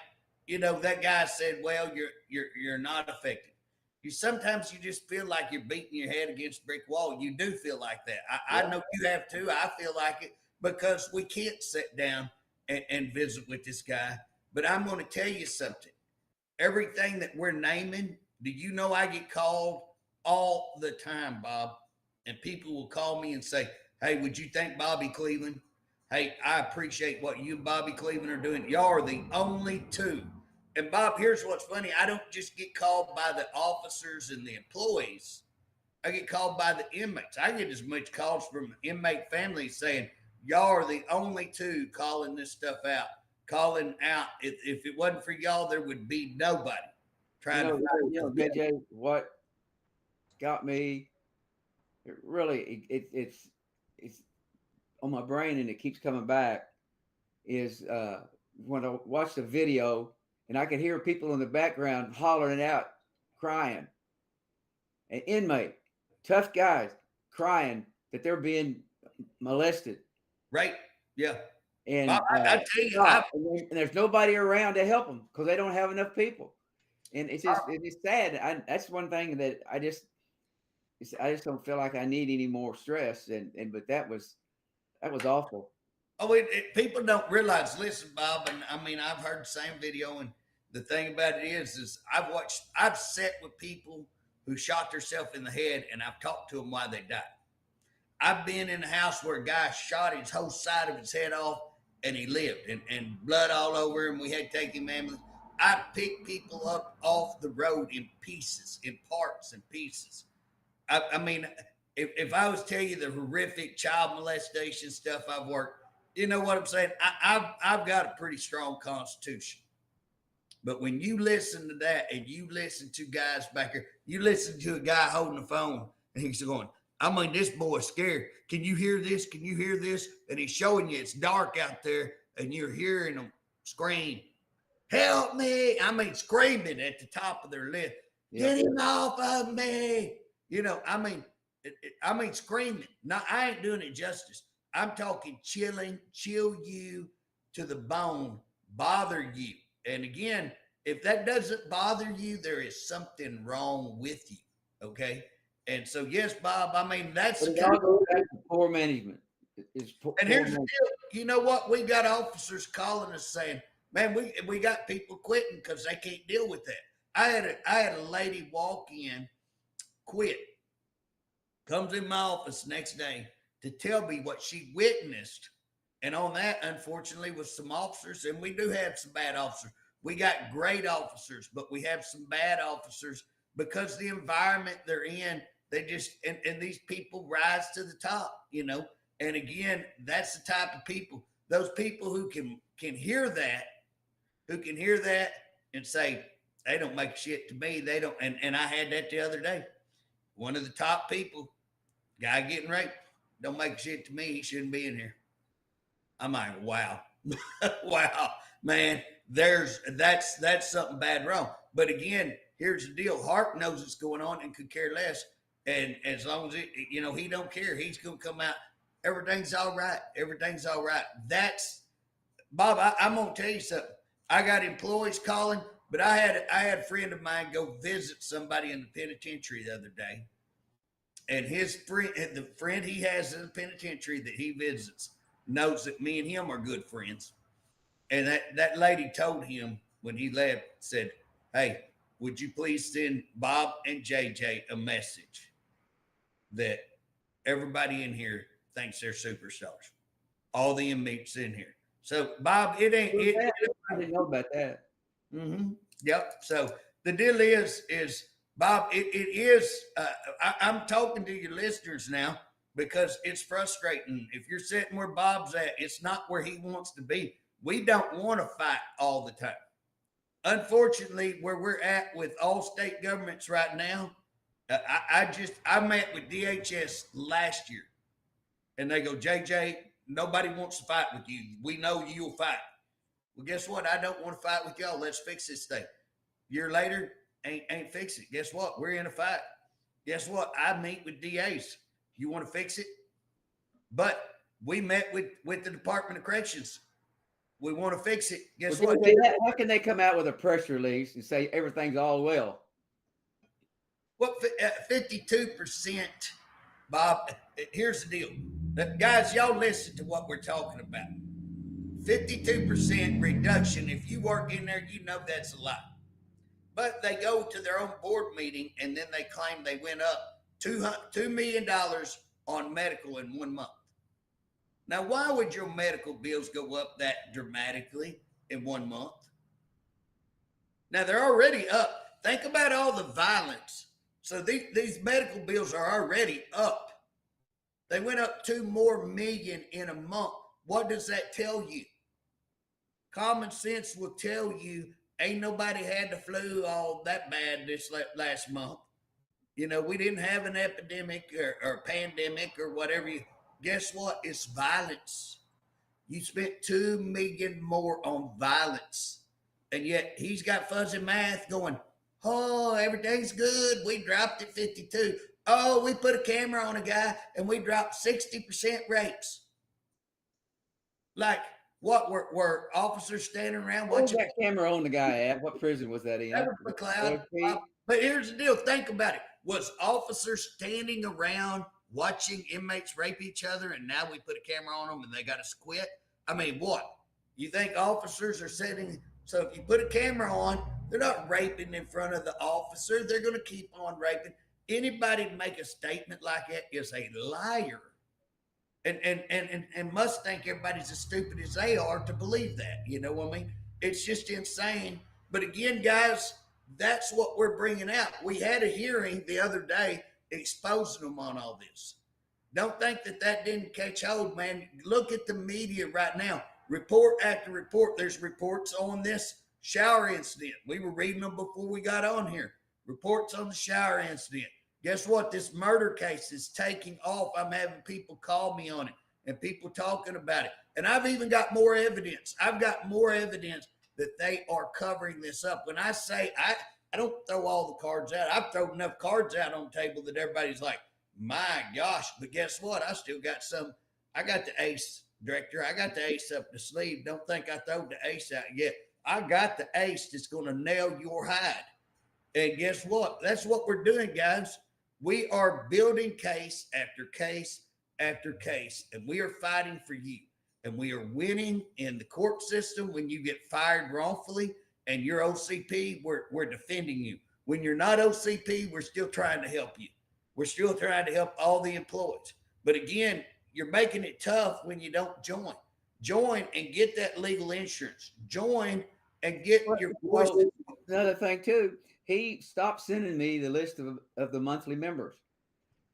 that guy said, well, you're not effective. Sometimes you just feel like you're beating your head against a brick wall. You do feel like that. I know you have too. I feel like it because we can't sit down and visit with this guy. But I'm going to tell you something. Everything that we're naming, do you know I get called all the time, Bob? And people will call me and say, hey, would you thank Bobby Cleveland? Hey, I appreciate what you and Bobby Cleveland are doing. Y'all are the only two. And Bob, here's what's funny. I don't just get called by the officers and the employees. I get called by the inmates. I get as much calls from inmate families saying, Y'all are the only two calling this stuff out, calling out. If it wasn't for y'all, there would be nobody trying to fight.
JJ, what got me really, it's on my brain and it keeps coming back is when I watched the video and I could hear people in the background hollering out, crying. An inmate, tough guys, crying that they're being molested.
Right? Yeah.
And
Bob, I tell you,
and there's nobody around to help them because they don't have enough people. And it's sad. That's one thing that I just don't feel like I need any more stress. But that was awful.
Oh, people don't realize. Listen, Bob, and I mean, I've heard the same video, and the thing about it is I've sat with people who shot themselves in the head, and I've talked to them why they died. I've been in a house where a guy shot his whole side of his head off, and he lived, and blood all over him. We had to take him ambulance. I picked people up off the road in pieces, in parts and pieces. I mean, if I was telling you the horrific child molestation stuff I've worked, you know what I'm saying? I've got a pretty strong constitution. But when you listen to that and you listen to guys back here, you listen to a guy holding the phone and he's going, I mean, this boy's scared. Can you hear this? Can you hear this? And he's showing you it's dark out there and you're hearing them scream, help me. I mean, screaming at the top of their lip. Get him off of me. You know, I mean, screaming. No, I ain't doing it justice. I'm talking chill you to the bone, bother you. And again, if that doesn't bother you, there is something wrong with you. Okay. And so, yes, Bob, I mean, that's
poor management.
And here's the deal. You know what? We got officers calling us saying, man, we got people quitting because they can't deal with that. I had a lady walk in, quit, comes in my office next day to tell me what she witnessed. And on that, unfortunately, was some officers, and we do have some bad officers. We got great officers, but we have some bad officers because the environment they're in, they just, and these people rise to the top, you know. And again, that's the type of people, those people who can hear that, and say, they don't make shit to me. They don't. And I had that the other day. One of the top people, guy getting raped, don't make shit to me. He shouldn't be in here. I'm like, wow, wow, man. That's something bad wrong. But again, here's the deal. Hart knows what's going on and could care less. And as long as he don't care, he's gonna come out. Everything's all right. Everything's all right. That's Bob. I'm gonna tell you something. I got employees calling, but I had a friend of mine go visit somebody in the penitentiary the other day, and his friend, the friend he has in the penitentiary that he visits, knows that me and him are good friends. And that lady told him when he left, said, hey, would you please send Bob and JJ a message that everybody in here thinks they're superstars. All the inmates in here. So, Bob, I
didn't know about that.
Mm-hmm. Yep. So the deal is Bob, it is, I'm talking to your listeners now because it's frustrating. If you're sitting where Bob's at, it's not where he wants to be. We don't want to fight all the time. Unfortunately, where we're at with all state governments right now, I met with DHS last year and they go, JJ, nobody wants to fight with you. We know you'll fight. Well, guess what? I don't want to fight with y'all. Let's fix this thing. Year later, ain't fix it. Guess what? We're in a fight. Guess what? I meet with DAs. You want to fix it? But we met with the Department of Corrections. We want to fix it. Guess what?
How can they come out with a press release and say everything's all well?
What 52%, Bob? Here's the deal. Guys, y'all listen to what we're talking about. 52% reduction. If you work in there, you know that's a lot. But they go to their own board meeting and then they claim they went up $2 million on medical in 1 month. Now, why would your medical bills go up that dramatically in 1 month? Now, they're already up. Think about all the violence. So these medical bills are already up. They went up 2 more million in a month. What does that tell you? Common sense will tell you ain't nobody had the flu all that bad this last month. You know, we didn't have an epidemic or pandemic or whatever. Guess what? It's violence. You spent 2 million more on violence. And yet he's got fuzzy math going, oh, everything's good. We dropped it 52. Oh, we put a camera on a guy and we dropped 60% rapes. Like, what were officers standing around watching?
What was that camera on the guy at? What prison was that in?
That was McLeod. But here's the deal. Think about it. Was officers standing around watching inmates rape each other, and now we put a camera on them and they got to quit? I mean, what? You think officers are sitting? So if you put a camera on, they're not raping in front of the officer. They're going to keep on raping. Anybody make a statement like that is a liar. And must think everybody's as stupid as they are to believe that. You know what I mean? It's just insane. But again, guys, that's what we're bringing out. We had a hearing the other day exposing them on all this. Don't think that didn't catch hold, man. Look at the media right now. Report after report. There's reports on this shower incident. We were reading them before we got on here. Reports on the shower incident. Guess what? This murder case is taking off. I'm having people call me on it and people talking about it. And I've even got more evidence. I've got more evidence that they are covering this up. When I say I don't throw all the cards out. I've thrown enough cards out on the table that everybody's like, my gosh. But guess what? I still got some. I got the ace, director. I got the ace up the sleeve. Don't think I throw the ace out yet. I got the ace that's going to nail your hide. And guess what? That's what we're doing, guys. We are building case after case after case, and we are fighting for you. And we are winning in the court system when you get fired wrongfully, and you're OCP, we're defending you. When you're not OCP, we're still trying to help you. We're still trying to help all the employees. But again, you're making it tough when you don't join. Join and get that legal insurance. Join and get your voice.
Another thing, too. He stopped sending me the list of the monthly members,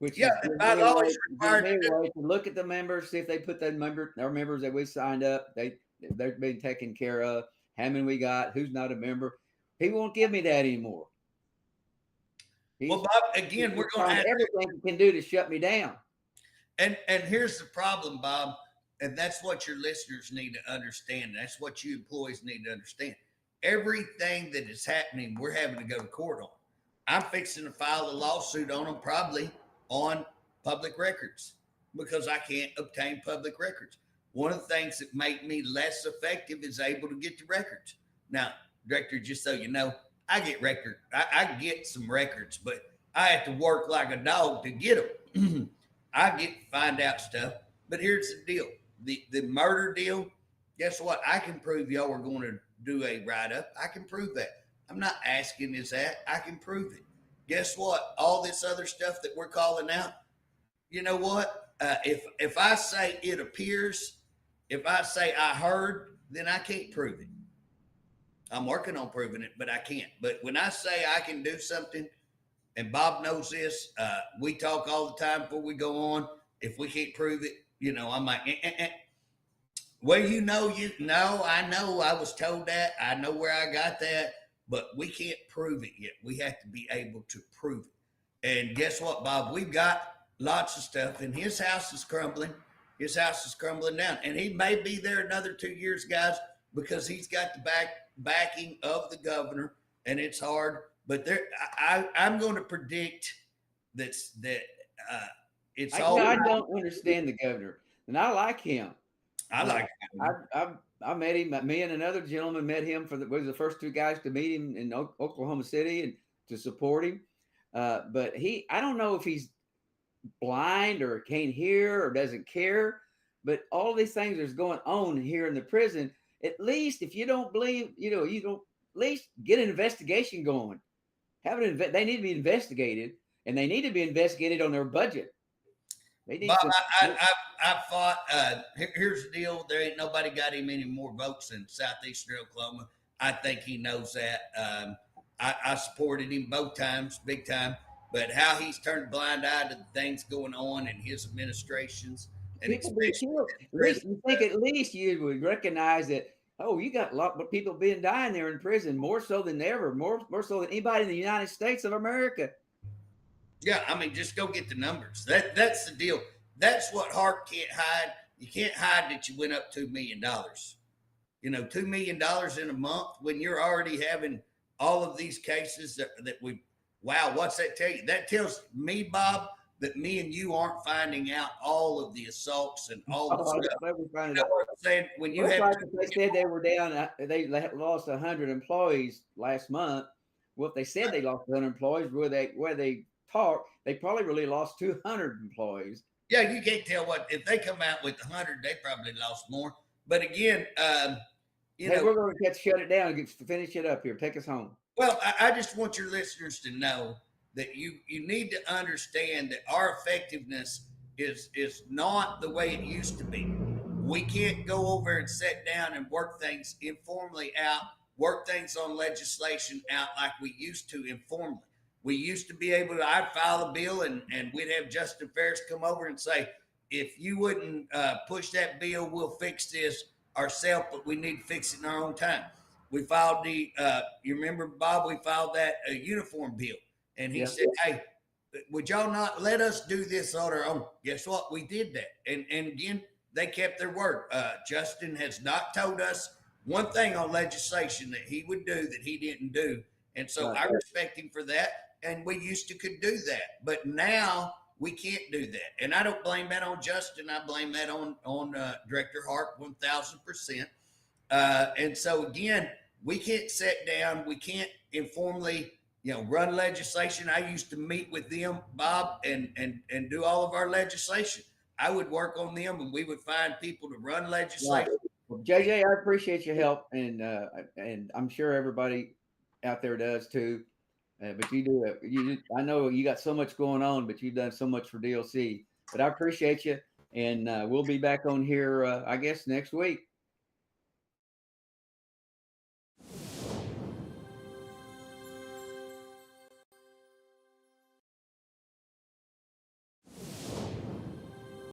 which
by law is required
to look at the members, see if they put our members that we signed up, they've been taken care of, how many we got, who's not a member. He won't give me that anymore.
Well, Bob, again, we're going to have
everything he can do to shut me down.
And here's the problem, Bob, and that's what your listeners need to understand. That's what you employees need to understand. Everything that is happening, we're having to go to court on. I'm fixing to file a lawsuit on them, probably on public records, because I can't obtain public records. One of the things that make me less effective is able to get the records. Now, director, just so you know, I get I get some records, but I have to work like a dog to get them. I get to find out stuff. But here's the deal. The murder deal, guess what? I can prove y'all are going to do a write-up. I can prove that. I'm not asking is that. I can prove it. Guess what? All this other stuff that we're calling out, you know what? If I say it appears, if I say I heard, then I can't prove it. I'm working on proving it, but I can't. But when I say I can do something, and Bob knows this, we talk all the time before we go on. If we can't prove it, you know, I'm like, well, you know, I know I was told that. I know where I got that, but we can't prove it yet. We have to be able to prove it. And guess what, Bob? We've got lots of stuff, and his house is crumbling. His house is crumbling down, and he may be there another 2 years, guys, because he's got the backing of the governor, and it's hard. But I'm going to predict that it's all.
I don't understand the governor, and I like him.
I like him.
I met him. Me and another gentleman met him we were the first 2 guys to meet him in Oklahoma City and to support him. But I don't know if he's blind or can't hear or doesn't care. But all these things that's going on here in the prison, at least if you don't believe, you don't at least get an investigation going. They need to be investigated, and they need to be investigated on their budget.
Bob, I fought. Here's the deal: there ain't nobody got him any more votes in southeastern Oklahoma. I think he knows that. I supported him both times, big time. but how he's turned a blind eye to the things going on in his administrations, and
People being
especially
killed.
in
At least
prison.
you think at least you would recognize that. Oh, you got a lot of people being dying there in prison, more so than ever, more so than anybody in the United States of America.
Yeah, I mean, just go get the numbers. That's the deal. That's what Hart can't hide. You can't hide that you went up $2 million. $2 million in a month when you're already having all of these cases that we. Wow, what's that tell you? That tells me, Bob, that me and you aren't finding out all of the assaults and all the
Oh,
stuff.
let me find
You
it
know
out.
what I'm saying? When you
Well, it's
have
like if they said they were down, they lost 100 employees last month. Well, if they said they lost 100 employees, where they talk, they probably really lost 200 employees.
yeah, you can't tell what if they come out with 100, they probably lost more. But again, you
Hey,
know,
we're going to shut it down and finish it up here. Take us home.
well, I just want your listeners to know that you need to understand that our effectiveness is not the way it used to be. We can't go over and sit down and work things informally out, work things on legislation out like we used to informally. We used to be able to, I'd file a bill and we'd have Justin Ferris come over and say, if you wouldn't push that bill, we'll fix this ourselves, but we need to fix it in our own time. We filed you remember, Bob, we filed that uniform bill. And he
Yeah.
said, hey, would y'all not let us do this on our own? Guess what? We did that. And again, they kept their word. Justin has not told us one thing on legislation that he would do that he didn't do. And so
Right.
I respect him for that. And we used to could do that. But now we can't do that. And I don't blame that on Justin. I blame that on Director Hart 1000%. And so again, we can't sit down. We can't informally, run legislation. I used to meet with them, Bob, and do all of our legislation. I would work on them, and we would find people to run
Right.
legislation.
Well, JJ, I appreciate your help, and I'm sure everybody out there does too. But you do it. I know you got so much going on, but you've done so much for DLC. But I appreciate you, and we'll be back on here, I guess, next week.